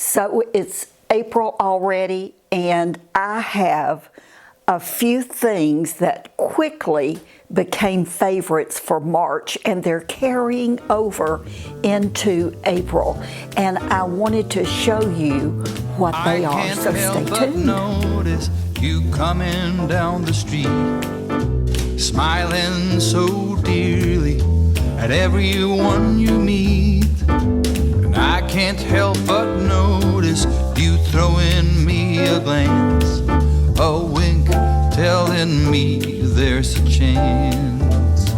So it's April already, and I have a few things that quickly became favorites for March, and they're carrying over into April. And I wanted to show you what they are, so stay tuned. Notice you coming down the street, smiling so dearly at everyone you meet. And I can't help but notice you throwing me a glance, a wink telling me there's a chance.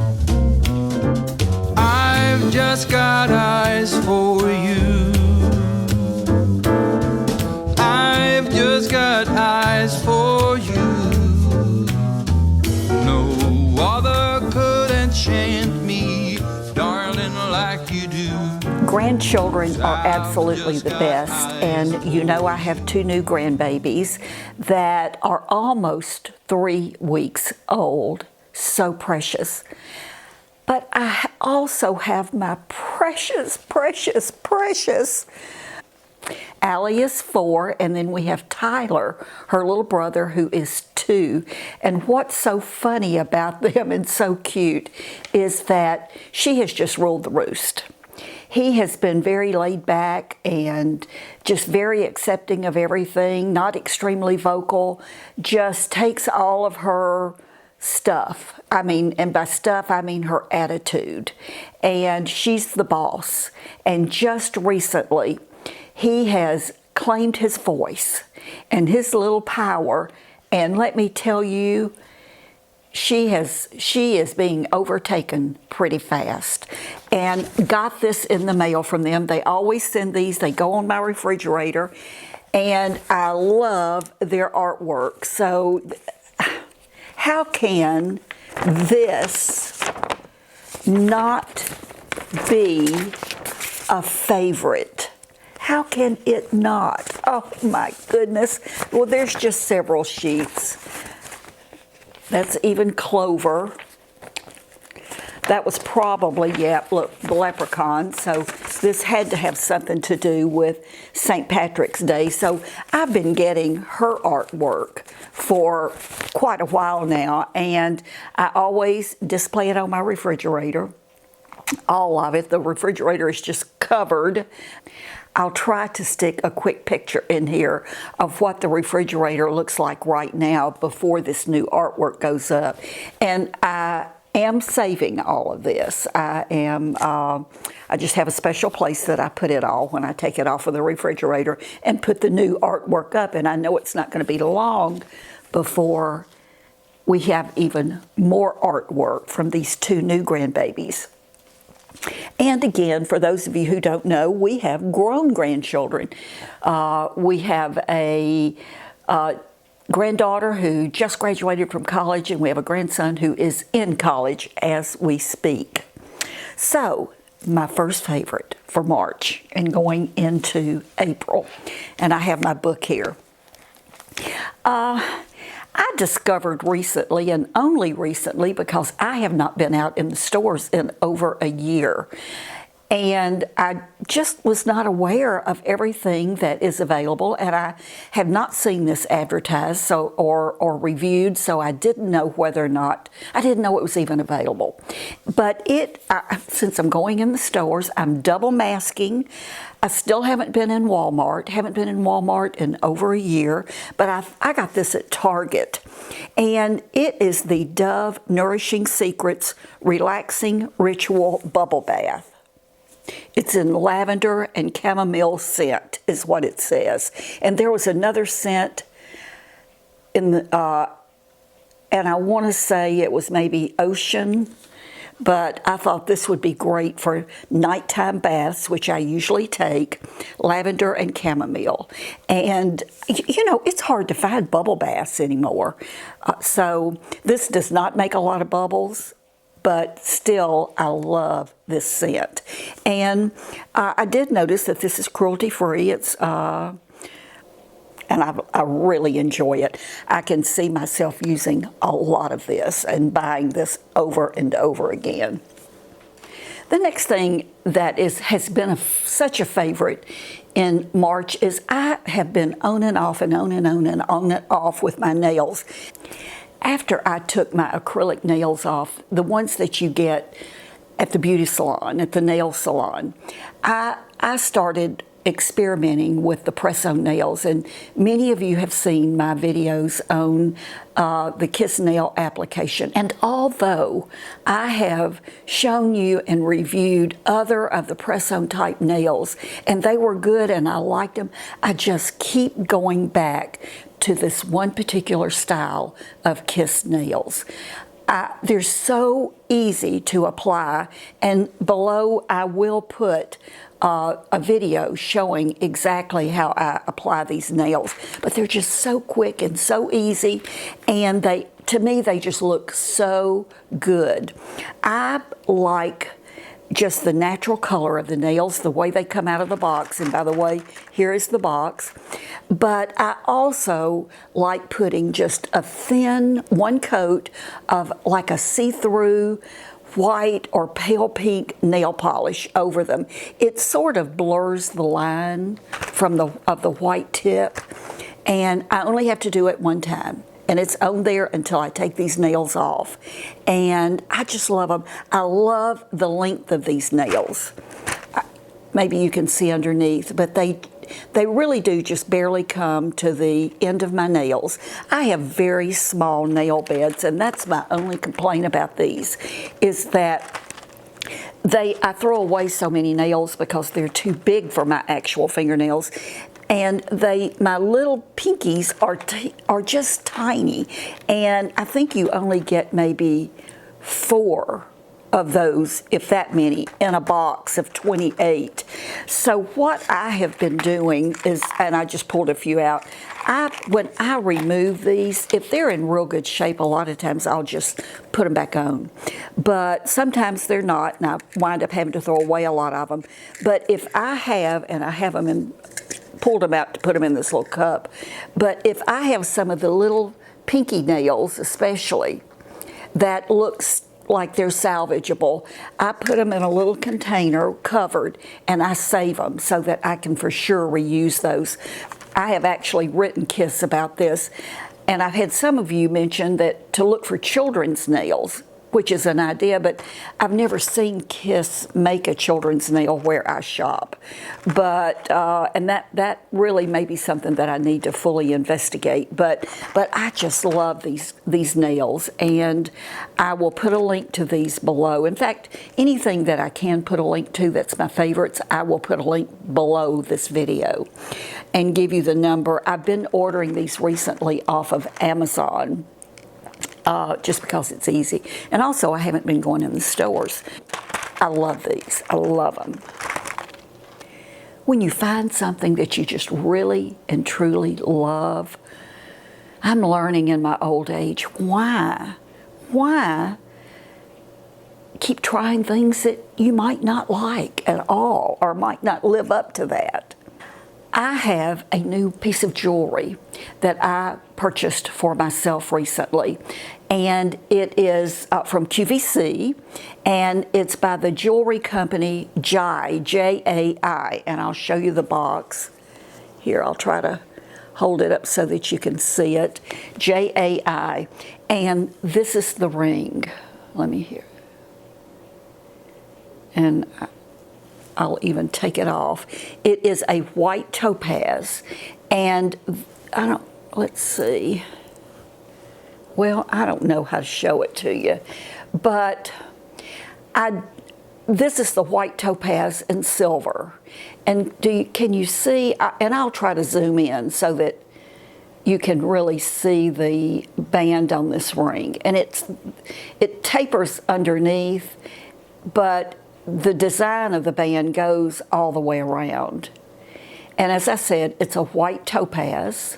I've just got eyes for you. I've just got eyes for you. No other could enchant me, darling, like you do. Grandchildren are absolutely the best, and you know I have two new grandbabies that are almost 3 weeks old. So precious. But I also have my precious Allie is 4, and then we have Tyler, her little brother, who is 2. And what's so funny about them and so cute is that she has just ruled the roost. He has been very laid back and just very accepting of everything, not extremely vocal, just takes all of her stuff. I mean, and by stuff, I mean her attitude. And she's the boss. And just recently, he has claimed his voice and his little power. And let me tell you, she is being overtaken pretty fast. And got this in the mail from them. They always send these. They go on my refrigerator. And I love their artwork. So how can this not be a favorite? How can it not? Oh my goodness. Well, there's just several sheets. That's even Clover. That was probably, yeah, look, the leprechaun. So this had to have something to do with St. Patrick's Day. So I've been getting her artwork for quite a while now, and I always display it on my refrigerator. All of it. The refrigerator is just covered. I'll try to stick a quick picture in here of what the refrigerator looks like right now before this new artwork goes up. And I am saving all of this. I just have a special place that I put it all when I take it off of the refrigerator and put the new artwork up. And I know it's not going to be long before we have even more artwork from these two new grandbabies. And again, for those of you who don't know, we have grown grandchildren. We have a granddaughter who just graduated from college, and we have a grandson who is in college as we speak. So, my first favorite for March and going into April, and I have my book here. I discovered recently, and only recently because I have not been out in the stores in over a year, and I just was not aware of everything that is available, and I have not seen this advertised or reviewed, so I didn't know whether or not, I didn't know it was even available. But since I'm going in the stores, I'm double masking. I still haven't been in Walmart, in over a year, but I got this at Target. And it is the Dove Nourishing Secrets Relaxing Ritual Bubble Bath. It's in lavender and chamomile scent, is what it says. And there was another scent in the, and I want to say it was maybe ocean. But I thought this would be great for nighttime baths, which I usually take, lavender and chamomile. And, you know, it's hard to find bubble baths anymore. So this does not make a lot of bubbles, but still I love this scent. And I did notice that this is cruelty-free. It's and I really enjoy it. I can see myself using a lot of this and buying this over and over again. The next thing that has been such a favorite in March is I have been on and off and on and on and on and off with my nails. After I took my acrylic nails off, the ones that you get at the beauty salon, at the nail salon, I started experimenting with the press-on nails, and many of you have seen my videos on the Kiss Nail application. And although I have shown you and reviewed other of the press-on type nails, and they were good and I liked them, I just keep going back to this one particular style of Kiss nails. They're so easy to apply, and below I will put a video showing exactly how I apply these nails. But they're just so quick and so easy, and to me they just look so good. I like just the natural color of the nails, the way they come out of the box, and by the way, here is the box. But I also like putting just a thin one coat of like a see-through white or pale pink nail polish over them. It sort of blurs the line of the white tip, and I only have to do it one time. And it's on there until I take these nails off. And I just love them. I love the length of these nails. Maybe you can see underneath, but they really do just barely come to the end of my nails. I have very small nail beds, and that's my only complaint about these, is that I throw away so many nails because they're too big for my actual fingernails. And my little pinkies are just tiny, and I think you only get maybe 4 of those, if that many, in a box of 28. So what I have been doing is, and I just pulled a few out, when I remove these, if they're in real good shape, a lot of times I'll just put them back on. But sometimes they're not, and I wind up having to throw away a lot of them. But if I have, and I have them pulled them out to put them in this little cup, but if I have some of the little pinky nails especially that looks like they're salvageable, I put them in a little container covered, and I save them so that I can for sure reuse those. I have actually written Kiss about this, and I've had some of you mention that to look for children's nails, which is an idea, but I've never seen Kiss make a children's nail where I shop. But and that really may be something that I need to fully investigate. But I just love these nails, and I will put a link to these below. In fact, anything that I can put a link to that's my favorites, I will put a link below this video and give you the number. I've been ordering these recently off of Amazon. Just because it's easy. And also, I haven't been going in the stores. I love these. I love them. When you find something that you just really and truly love, I'm learning in my old age, why keep trying things that you might not like at all or might not live up to that? I have a new piece of jewelry that I purchased for myself recently, and it is from QVC, and it's by the jewelry company Jai, J-A-I, and I'll show you the box. Here, I'll try to hold it up so that you can see it. J-A-I, and this is the ring. Let me hear. And I'll even take it off. It is a white topaz, and let's see. Well, I don't know how to show it to you, but this is the white topaz and silver. And can you see, and I'll try to zoom in so that you can really see the band on this ring. And it tapers underneath, but the design of the band goes all the way around. And as I said, it's a white topaz.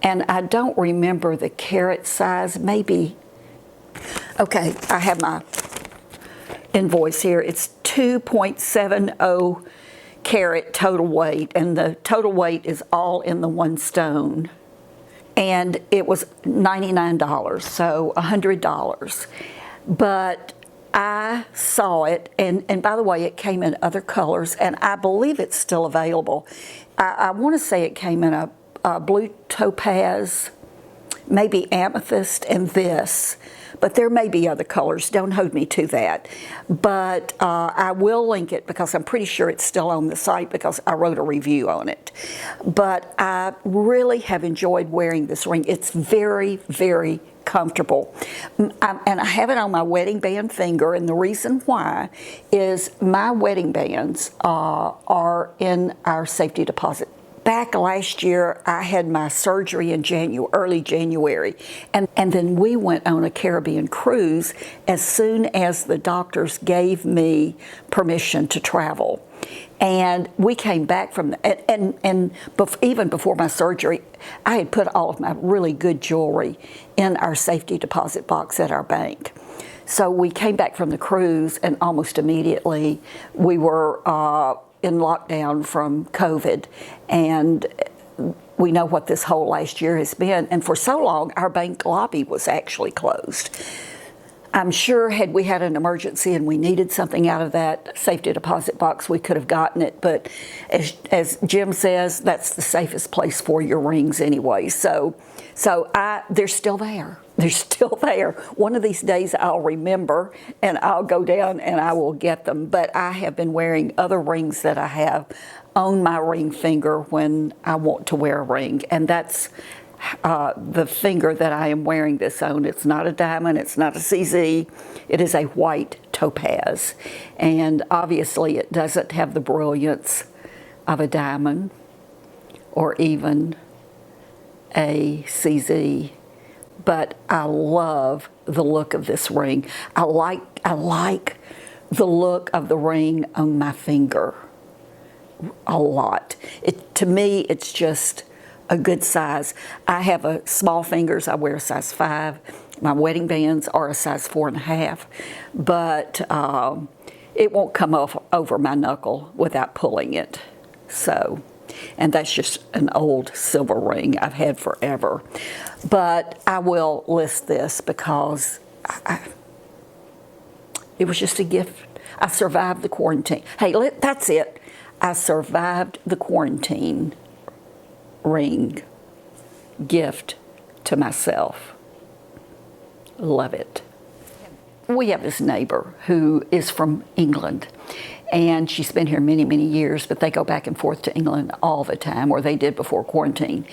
And I don't remember the carat size, maybe, okay, I have my invoice here. It's 2.70 carat total weight, and the total weight is all in the one stone. And it was $99, so $100. But I saw it, and by the way, it came in other colors, and I believe it's still available. I want to say it came in a blue topaz, maybe amethyst, and this. But there may be other colors. Don't hold me to that. But I will link it because I'm pretty sure it's still on the site because I wrote a review on it. But I really have enjoyed wearing this ring. It's very, very comfortable. And I have it on my wedding band finger, and the reason why is my wedding bands are in our safety deposit. Back last year, I had my surgery in early January, and then we went on a Caribbean cruise as soon as the doctors gave me permission to travel. And we came back from, even before my surgery, I had put all of my really good jewelry in our safety deposit box at our bank. So we came back from the cruise, and almost immediately we were in lockdown from COVID, and we know what this whole last year has been, and for so long our bank lobby was actually closed. I'm sure had we had an emergency and we needed something out of that safety deposit box, we could have gotten it, but as Jim says, that's the safest place for your rings anyway. So they're still there. They're still there. One of these days I'll remember and I'll go down and I will get them. But I have been wearing other rings that I have on my ring finger when I want to wear a ring. And that's the finger that I am wearing this on. It's not a diamond. It's not a CZ. It is a white topaz. And obviously it doesn't have the brilliance of a diamond or even a CZ. But I love the look of this ring. I like the look of the ring on my finger a lot. To me, it's just a good size. I have a small fingers. I wear a size 5. My wedding bands are a size 4.5, but it won't come off over my knuckle without pulling it. So. And that's just an old silver ring I've had forever. But I will list this because it was just a gift. I survived the quarantine. Hey, that's it. I survived the quarantine ring gift to myself. Love it. We have this neighbor who is from England. And she's been here many, many years, but they go back and forth to England all the time, or they did before quarantine.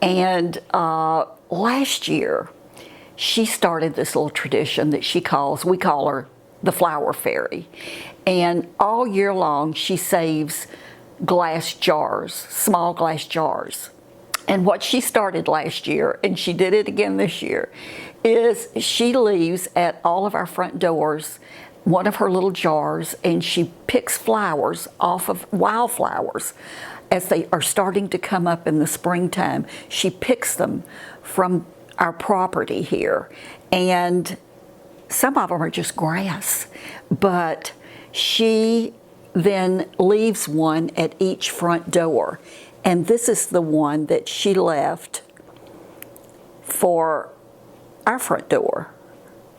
And last year, she started this little tradition that we call her the Flower Fairy. And all year long, she saves glass jars, small glass jars. And what she started last year, and she did it again this year, is she leaves at all of our front doors one of her little jars, and she picks flowers off of wildflowers as they are starting to come up in the springtime. She picks them from our property here, and some of them are just grass, but she then leaves one at each front door, and this is the one that she left for our front door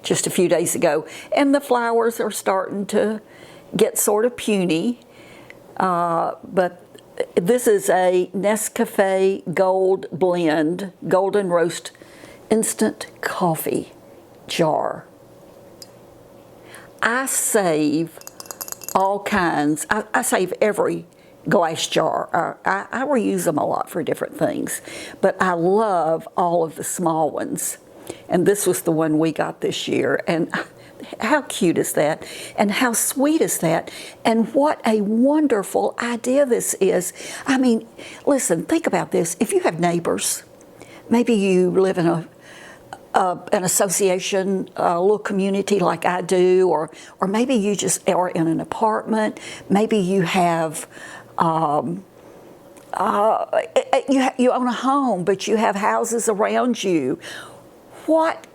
just a few days ago, and the flowers are starting to get sort of puny, but this is a Nescafe Gold Blend Golden Roast Instant Coffee jar. I save all kinds. I save every glass jar. I reuse them a lot for different things, but I love all of the small ones. And this was the one we got this year. And how cute is that? And how sweet is that? And what a wonderful idea this is. I mean, listen, think about this. If you have neighbors, maybe you live in an association, a little community like I do, or maybe you just are in an apartment. Maybe you have you own a home, but you have houses around you. What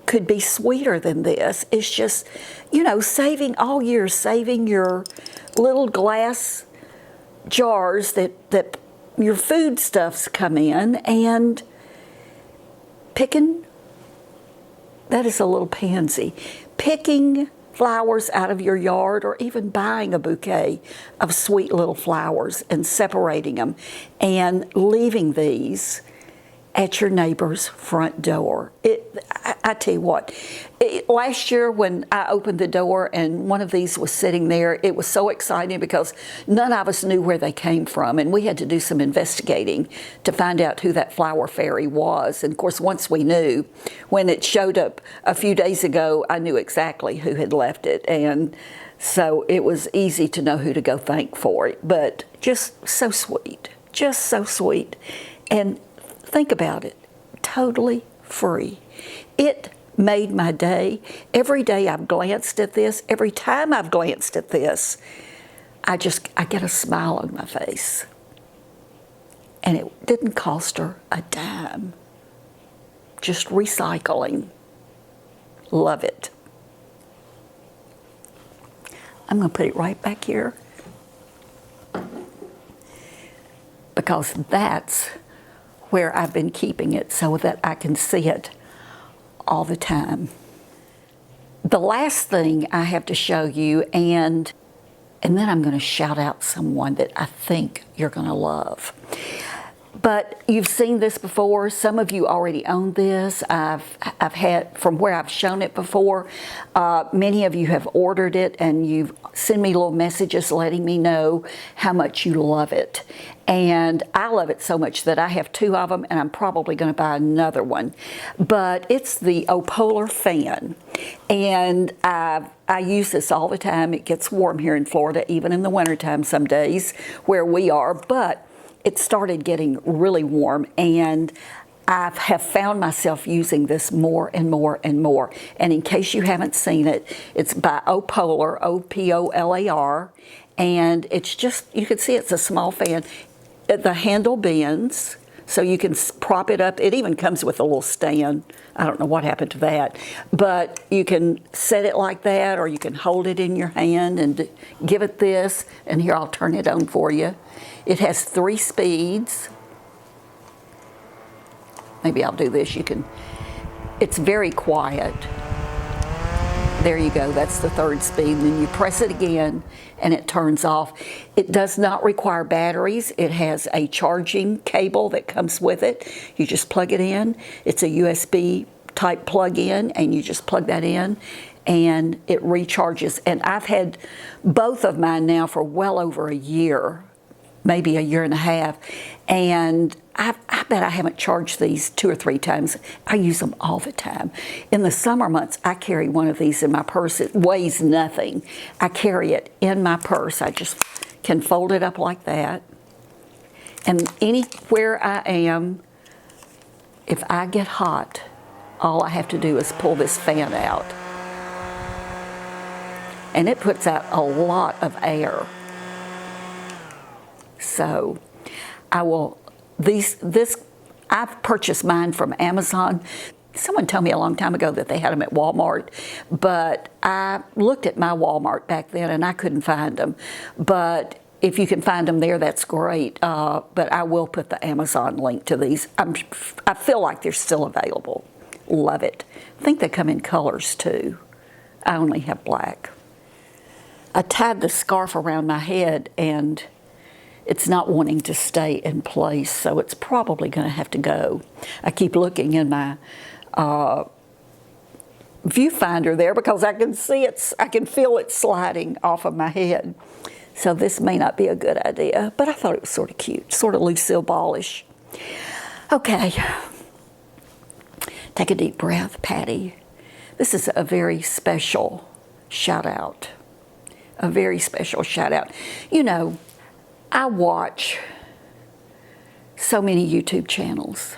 could be sweeter than this? It's just, saving all year, saving your little glass jars that your foodstuffs come in, and picking, that is a little pansy, picking flowers out of your yard, or even buying a bouquet of sweet little flowers and separating them and leaving these at your neighbor's front door. I tell you what, last year when I opened the door and one of these was sitting there, it was so exciting because none of us knew where they came from, and we had to do some investigating to find out who that flower fairy was. And of course, once we knew, when it showed up a few days ago, I knew exactly who had left it, and so it was easy to know who to go thank for it. But just so sweet, just so sweet. And think about it, totally free. It made my day. Every day I've glanced at this, every time I've glanced at this, I get a smile on my face. And it didn't cost her a dime. Just recycling. Love it. I'm going to put it right back here because that's where I've been keeping it so that I can see it all the time. The last thing I have to show you, and then I'm going to shout out someone that I think you're going to love. But you've seen this before. Some of you already own this. I've had, from where I've shown it before, many of you have ordered it and you've sent me little messages letting me know how much you love it. And I love it so much that I have 2 of them, and I'm probably going to buy another one. But it's the Opolar fan. And I use this all the time. It gets warm here in Florida, even in the wintertime some days where we are. But it started getting really warm, and I have found myself using this more and more and more. And in case you haven't seen it, it's by Opolar, O-P-O-L-A-R, and it's just, you can see it's a small fan. The handle bends, so you can prop it up. It even comes with a little stand. I don't know what happened to that. But you can set it like that, or you can hold it in your hand and give it this. And here, I'll turn it on for you. It has 3 speeds. Maybe I'll do this. It's very quiet. There you go, that's the 3rd speed. And then you press it again and it turns off. It does not require batteries. It has a charging cable that comes with it. You just plug it in. It's a USB type plug-in, and you just plug that in and it recharges. And I've had both of mine now for well over a year, maybe a year and a half. And I bet I haven't charged these 2 or 3 times. I use them all the time. In the summer months, I carry one of these in my purse. It weighs nothing. I carry it in my purse. I just can fold it up like that. And anywhere I am, if I get hot, all I have to do is pull this fan out. And it puts out a lot of air. So I've purchased mine from Amazon. Someone told me a long time ago that they had them at Walmart, but I looked at my Walmart back then and I couldn't find them. But if you can find them there, that's great. But I will put the Amazon link to these. I feel like they're still available. Love it. I think they come in colors too. I only have black. I tied the scarf around my head and it's not wanting to stay in place, so it's probably going to have to go. I keep looking in my viewfinder there because I can see it, I can feel it sliding off of my head. So this may not be a good idea, but I thought it was sort of cute, sort of Lucille Ballish. Okay, take a deep breath, Patty. This is a very special shout out, a very special shout out. You know, I watch so many YouTube channels.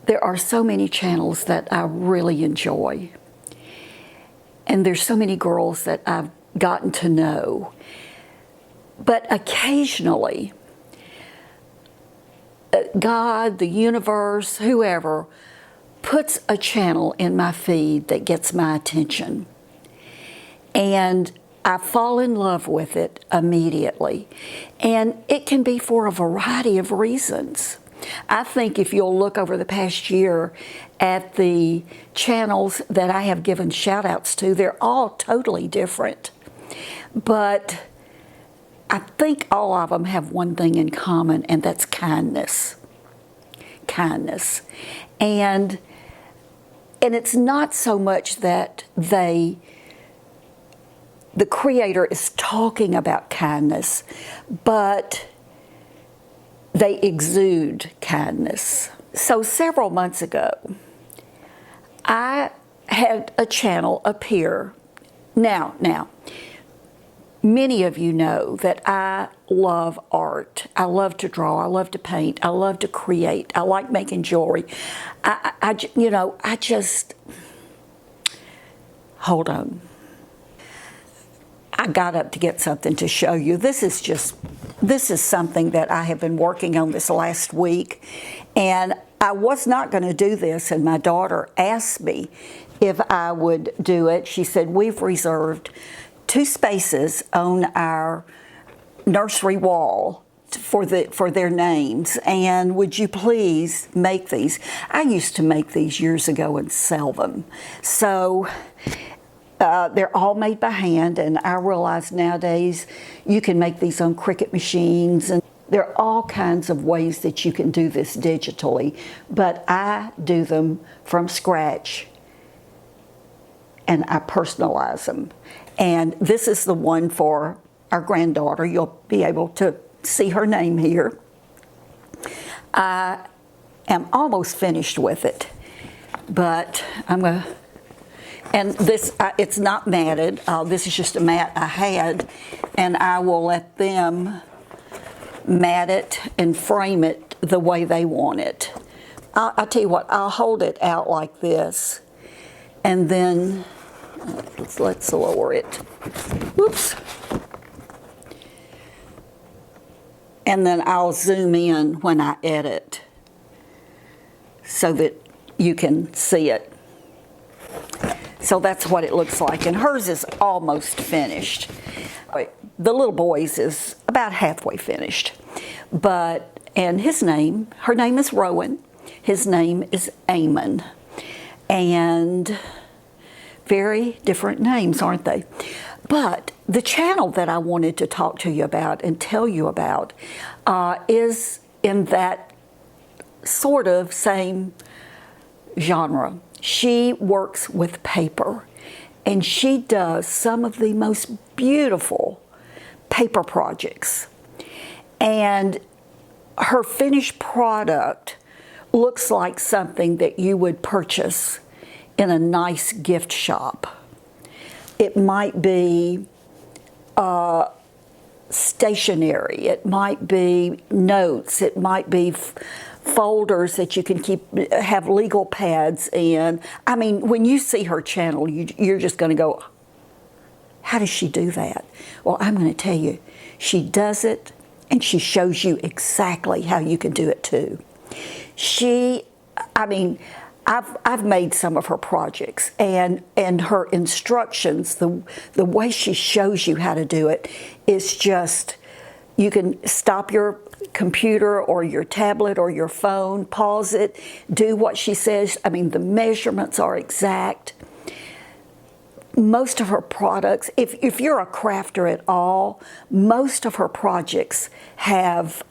There are so many channels that I really enjoy. And there's so many girls that I've gotten to know. But occasionally, God, the universe, whoever, puts a channel in my feed that gets my attention. And I fall in love with it immediately. And it can be for a variety of reasons. I think if you'll look over the past year at the channels that I have given shout outs to, they're all totally different. But I think all of them have one thing in common, and that's kindness. Kindness. And it's not so much that the creator is talking about kindness, but they exude kindness. So several months ago, I had a channel appear. Now, many of you know that I love art. I love to draw. I love to paint. I love to create. I like making jewelry. I just, hold on. I got up to get something to show you. This is something that I have been working on this last week, and I was not going to do this, and my daughter asked me if I would do it. She said, we've reserved 2 spaces on our nursery wall for their names, and would you please make these? I used to make these years ago and sell them. So they're all made by hand, and I realize nowadays you can make these on Cricut machines, and there are all kinds of ways that you can do this digitally, but I do them from scratch and I personalize them. And this is the one for our granddaughter. You'll be able to see her name here. I am almost finished with it, but I'm going to, and this, it's not matted. This is just a mat I had, and I will let them mat it and frame it the way they want it. I'll tell you what, I'll hold it out like this, and then let's lower it. Whoops. And then I'll zoom in when I edit so that you can see it. So that's what it looks like, and hers is almost finished. The little boy's is about halfway finished, and her name is Rowan, his name is Eamon, and very different names, aren't they? But the channel that I wanted to talk to you about and tell you about is in that sort of same genre. She works with paper, and she does some of the most beautiful paper projects. And her finished product looks like something that you would purchase in a nice gift shop. It might be stationery, it might be notes, it might be folders that you can have legal pads in. I mean, when you see her channel, you're just going to go, how does she do that? Well, I'm going to tell you, she does it, and she shows you exactly how you can do it too. I've made some of her projects, and her instructions, the way she shows you how to do it is just, you can stop your computer or your tablet or your phone, pause it, do what she says. I mean, the measurements are exact. Most of her products, if you're a crafter at all, most of her projects have,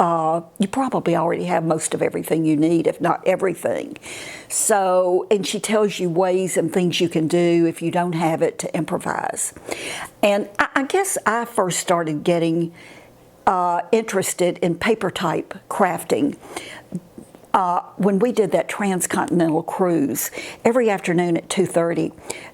you probably already have most of everything you need, if not everything. So, and she tells you ways and things you can do if you don't have it to improvise. And I guess I first started getting interested in paper type crafting when we did that transcontinental cruise. Every afternoon at 2:30,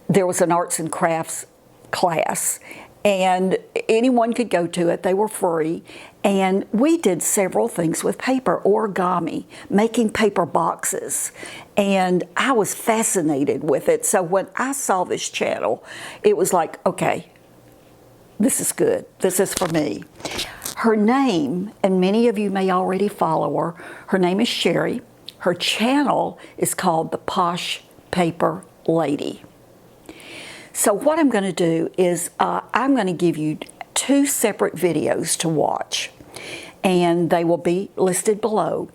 there was an arts and crafts class, and anyone could go to it. They were free, and we did several things with paper, origami, making paper boxes, and I was fascinated with it. So when I saw this channel, it was like, okay, this is good. This is for me. Her name, and many of you may already follow her name is Sherry. Her channel is called the Posh Paper Lady. So what I'm going to do is I'm going to give you 2 separate videos to watch, and they will be listed below.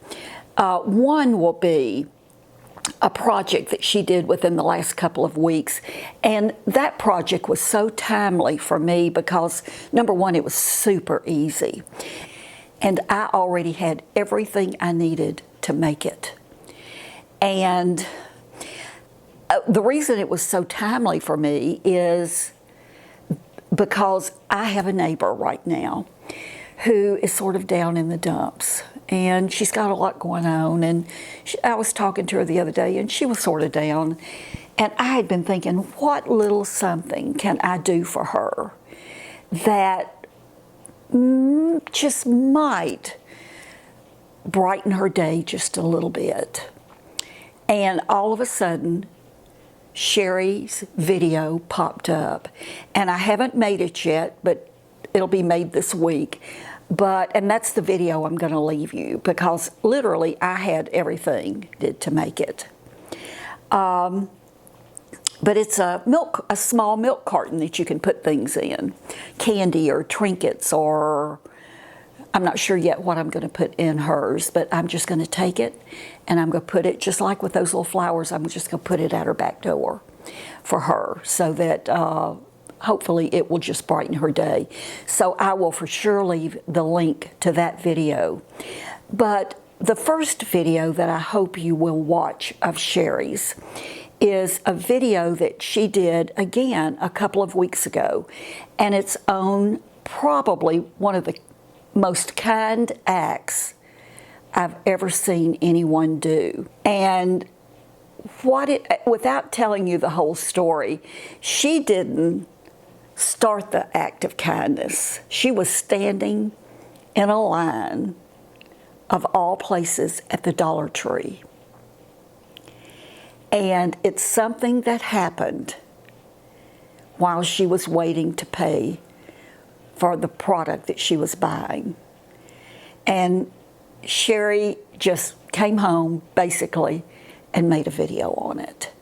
One will be a project that she did within the last couple of weeks, and that project was so timely for me because, number one, it was super easy, and I already had everything I needed to make it. And the reason it was so timely for me is because I have a neighbor right now who is sort of down in the dumps, and she's got a lot going on, and I was talking to her the other day, and she was sort of down, and I had been thinking, what little something can I do for her that just might brighten her day just a little bit. And all of a sudden, Sherry's video popped up, and I haven't made it yet, but it'll be made this week. And that's the video I'm going to leave you, because literally I had everything to make it. But it's a small milk carton that you can put things in, candy or trinkets, or I'm not sure yet what I'm going to put in hers, but I'm just going to take it and I'm going to put it, just like with those little flowers, I'm just going to put it at her back door for her, so that hopefully it will just brighten her day. So I will for sure leave the link to that video. But the first video that I hope you will watch of Sherry's is a video that she did again a couple of weeks ago, and it's on probably one of the most kind acts I've ever seen anyone do. And without telling you the whole story, she didn't start the act of kindness. She was standing in a line, of all places, at the Dollar Tree. And it's something that happened while she was waiting to pay for the product that she was buying. And Sherry just came home, basically, and made a video on it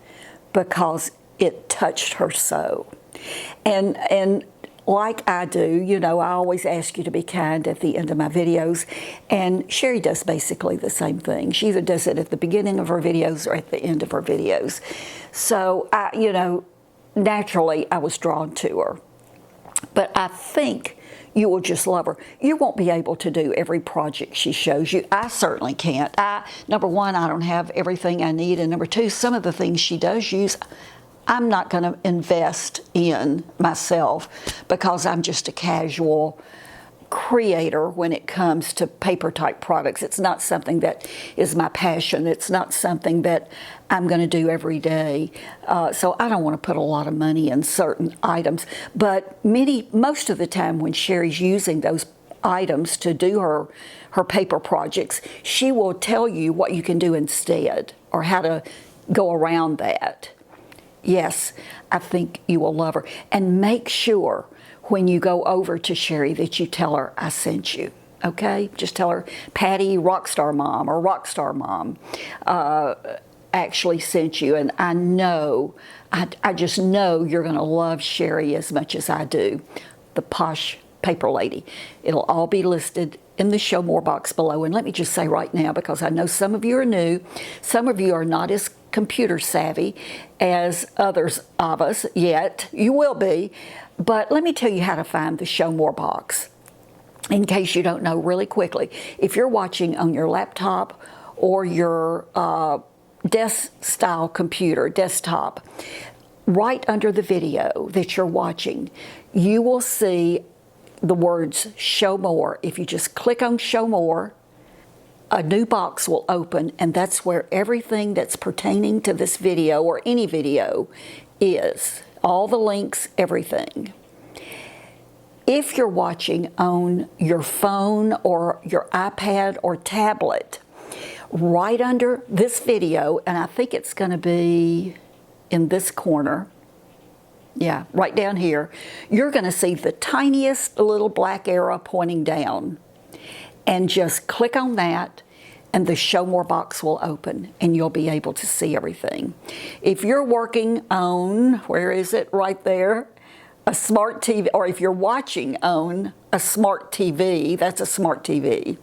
because it touched her so. And like I do, you know, I always ask you to be kind at the end of my videos, and Sherry does basically the same thing. She either does it at the beginning of her videos or at the end of her videos. So, you know, naturally I was drawn to her. But I think you will just love her. You won't be able to do every project she shows you. I certainly can't. Number one, I don't have everything I need, and number two, some of the things she does use, I'm not going to invest in myself because I'm just a casual creator when it comes to paper type products. It's not something that is my passion. It's not something that I'm going to do every day. So I don't want to put a lot of money in certain items. But most of the time when Sherry's using those items to do her paper projects, she will tell you what you can do instead or how to go around that. Yes, I think you will love her. And make sure when you go over to Sherry that you tell her I sent you, okay? Just tell her Patty RXSTRMOM or RXSTRMOM actually sent you. And I know, I just know you're going to love Sherry as much as I do, the Posh Paper Lady. It'll all be listed in the Show More box below. And let me just say right now, because I know some of you are new, some of you are not as computer savvy as others of us yet. You will be. But let me tell you how to find the Show More box, in case you don't know, really quickly. If you're watching on your laptop or your desk-style computer, desktop, right under the video that you're watching, you will see the words Show More. If you just click on Show More, a new box will open, and that's where everything that's pertaining to this video or any video is. All the links, everything. If you're watching on your phone or your iPad or tablet, right under this video, and I think it's going to be in this corner, yeah, right down here, you're going to see the tiniest little black arrow pointing down. And just click on that, and the Show More box will open, and you'll be able to see everything. If you're working on, where is it? Right there, a smart TV, or if you're watching on a smart TV, that's a smart TV,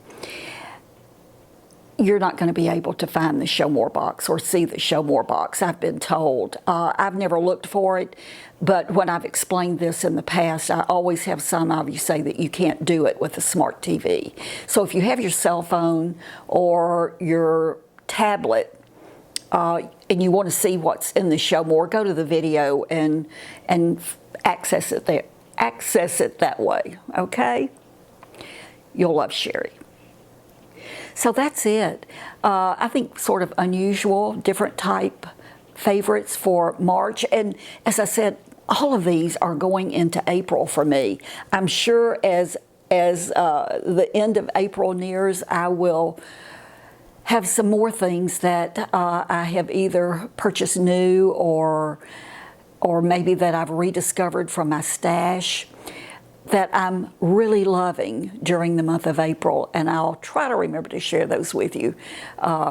you're not going to be able to find the Show More box or see the Show More box, I've been told. I've never looked for it, but when I've explained this in the past, I always have some of you say that you can't do it with a smart TV. So if you have your cell phone or your tablet and you want to see what's in the Show More, go to the video and access it there. Access it that way, okay? You'll love Sherry. So that's it. I think sort of unusual, different type favorites for March. And as I said, all of these are going into April for me. I'm sure as the end of April nears, I will have some more things that I have either purchased new or maybe that I've rediscovered from my stash that I'm really loving during the month of April, and I'll try to remember to share those with you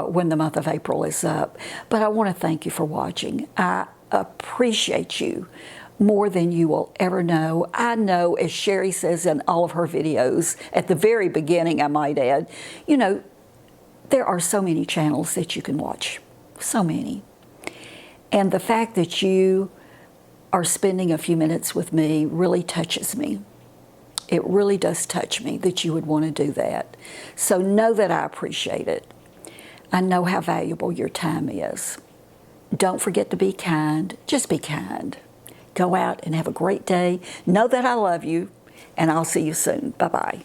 when the month of April is up. But I want to thank you for watching. I appreciate you more than you will ever know. I know, as Sherry says in all of her videos, at the very beginning I might add, you know, there are so many channels that you can watch, so many. And the fact that you are spending a few minutes with me really touches me. It really does touch me that you would want to do that. So know that I appreciate it. I know how valuable your time is. Don't forget to be kind. Just be kind. Go out and have a great day. Know that I love you, and I'll see you soon. Bye-bye.